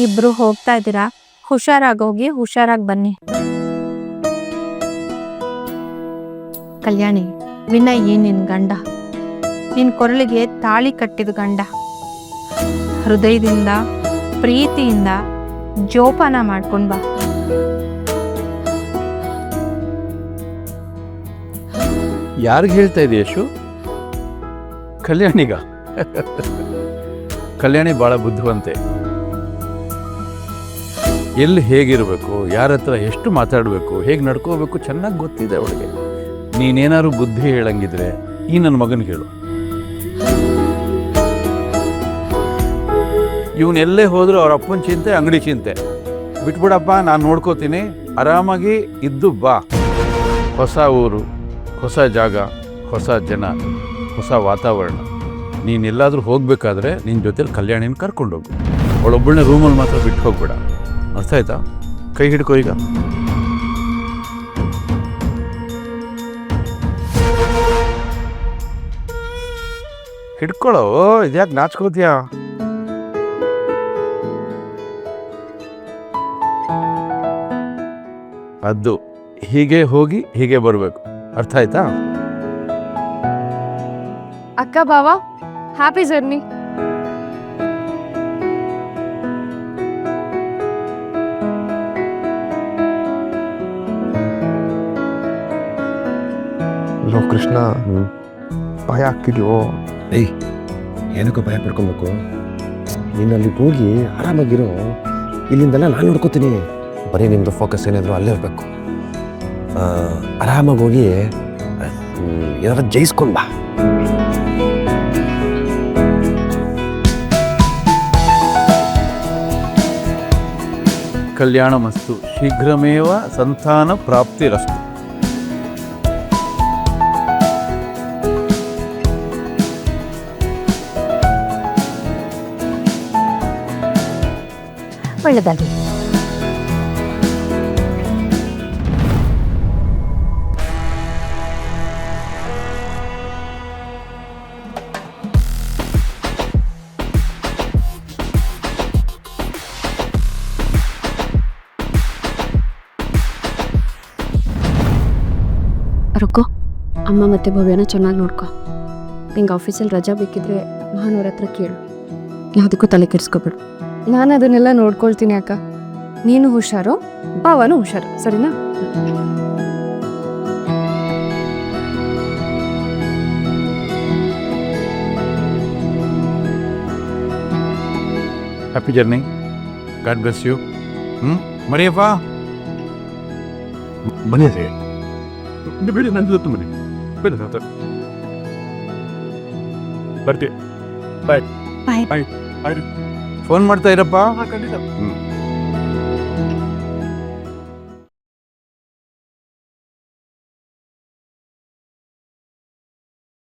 ಇಬ್ರು ಹೋಗ್ತಾ ಇದ್ದೀರಾ, ಹುಷಾರಾಗೋಗಿ ಹುಷಾರಾಗಿ ಬನ್ನಿ. ಕಲ್ಯಾಣಿ, ವಿನಯ್ ನಿನ್ ಗಂಡ, ನಿನ್ ಕೊರಳಿಗೆ ತಾಳಿ ಕಟ್ಟಿದ ಗಂಡ. ಹೃದಯದಿಂದ ಪ್ರೀತಿಯಿಂದ ಜೋಪಾನ ಮಾಡ್ಕೊಂಡ್ ಬಾ. ಯಾರಿಗೆ ಹೇಳ್ತಾ ಇದೆಯಾ ಯಶು? ಕಲ್ಯಾಣಿಗ? ಕಲ್ಯಾಣಿ ಭಾಳ ಬುದ್ಧಿವಂತೆ. ಎಲ್ಲಿ ಹೇಗಿರಬೇಕು, ಯಾರ ಹತ್ರ ಎಷ್ಟು ಮಾತಾಡಬೇಕು, ಹೇಗೆ ನಡ್ಕೋಬೇಕು ಚೆನ್ನಾಗಿ ಗೊತ್ತಿದೆ ಅವಳಿಗೆ. ನೀನೇನಾದ್ರು ಬುದ್ಧಿ ಹೇಳಂಗಿದ್ರೆ ಈ ನನ್ನ ಮಗನಿಗೆ ಹೇಳು. ಇವನೆಲ್ಲೇ ಹೋದ್ರು ಅವ್ರ ಅಪ್ಪನ ಚಿಂತೆ, ಅಂಗಡಿ ಚಿಂತೆ. ಬಿಟ್ಬಿಡಪ್ಪ, ನಾನು ನೋಡ್ಕೋತೀನಿ, ಆರಾಮಾಗಿ ಇದ್ದು ಬಾ. ಹೊಸ ಊರು, ಹೊಸ ಜಾಗ, ಹೊಸ ಜನ, ಹೊಸ ವಾತಾವರಣ. ನೀನೆಲ್ಲಾದರೂ ಹೋಗಬೇಕಾದ್ರೆ ನಿನ್ನ ಜೊತೆಲಿ ಕಲ್ಯಾಣಿನ ಕರ್ಕೊಂಡೋಗು. ಅವಳೊಬ್ಬಳನ್ನ ರೂಮಲ್ಲಿ ಮಾತ್ರ ಬಿಟ್ಟು ಹೋಗ್ಬೇಡ. ಅರ್ಥ ಆಯ್ತಾ? ಕೈ ಹಿಡ್ಕೋ ಈಗ. ಹಿಡ್ಕೊಳ್ಳೋ, ಇದ್ಯಾಕೆ ನಾಚ್ಕೋತೀಯಾ? ಅದು ಹೀಗೆ ಹೋಗಿ ಹೀಗೆ ಬರಬೇಕು. ಅರ್ಥ ಆಯ್ತಾ? ಅಕ್ಕ ಬಾವ, ಹ್ಯಾಪಿ ಜರ್ನಿ. ಲೋ ಕೃಷ್ಣ, ಭಯ ಆಗ್ತಿದ್ಯೋ? ಏಯ್, ಏನಕ್ಕೂ ಭಯ ಪಡ್ಕೊಬೇಕು? ನೀನು ಅಲ್ಲಿ ಹೋಗಿ ಆರಾಮಾಗಿರೋ. ಇಲ್ಲಿಂದೆಲ್ಲ ನಾನು ನೋಡ್ಕೋತೀನಿ. ಬರೀ ನಿಮ್ಮದು ಫೋಕಸ್ ಏನಾದರೂ ಅಲ್ಲೇ ಇರಬೇಕು. ಆರಾಮಾಗಿ ಹೋಗಿ ಏನಾದ್ರು ಜಯಿಸ್ಕೊಂಡು ಬಾ. ಕಲ್ಯಾಣ ಮಸ್ತು, ಶೀಘ್ರಮೇವ ಸಂತಾನ ಪ್ರಾಪ್ತಿರಸ್ತು. ಒಳ್ಳೆದಾಗಿ. ರುಕೋ, ಅಮ್ಮ ಮತ್ತೆ ಭವ್ಯನ ಚೆನ್ನಾಗಿ ನೋಡ್ಕೊ. ನಿಂಗೆ ಆಫೀಸಲ್ಲಿ ರಜಾ ಬೇಕಿದ್ರೆ ಭಾನುವಾರ ಹತ್ರ ಕೇಳು. ಯಾವುದಕ್ಕೂ ತಲೆ ಕೆಡಿಸ್ಕೊಬೇಡು. ನಾನು ಅದನ್ನೆಲ್ಲ ನೋಡ್ಕೊಳ್ತೀನಿ ಅಕ್ಕ. ನೀನು ಹುಷಾರು, ಭಾವನು ಹುಷಾರು, ಸರಿನಾ? Happy journey. God bless you. Mariyappa, ಬನ್ನಿ ಅದೇ ಬೇಡಿ, ನನ್ನ ಜೊತೆ ಬನ್ನಿ. ಬೇಡ ಬರ್ತೀವಿ. ಬಾಯ್ ಬಾಯ್. ಬಾಯ್. ಫೋನ್ ಮಾಡ್ತಾ ಇರಪ್ಪ. ಖಂಡಿತ.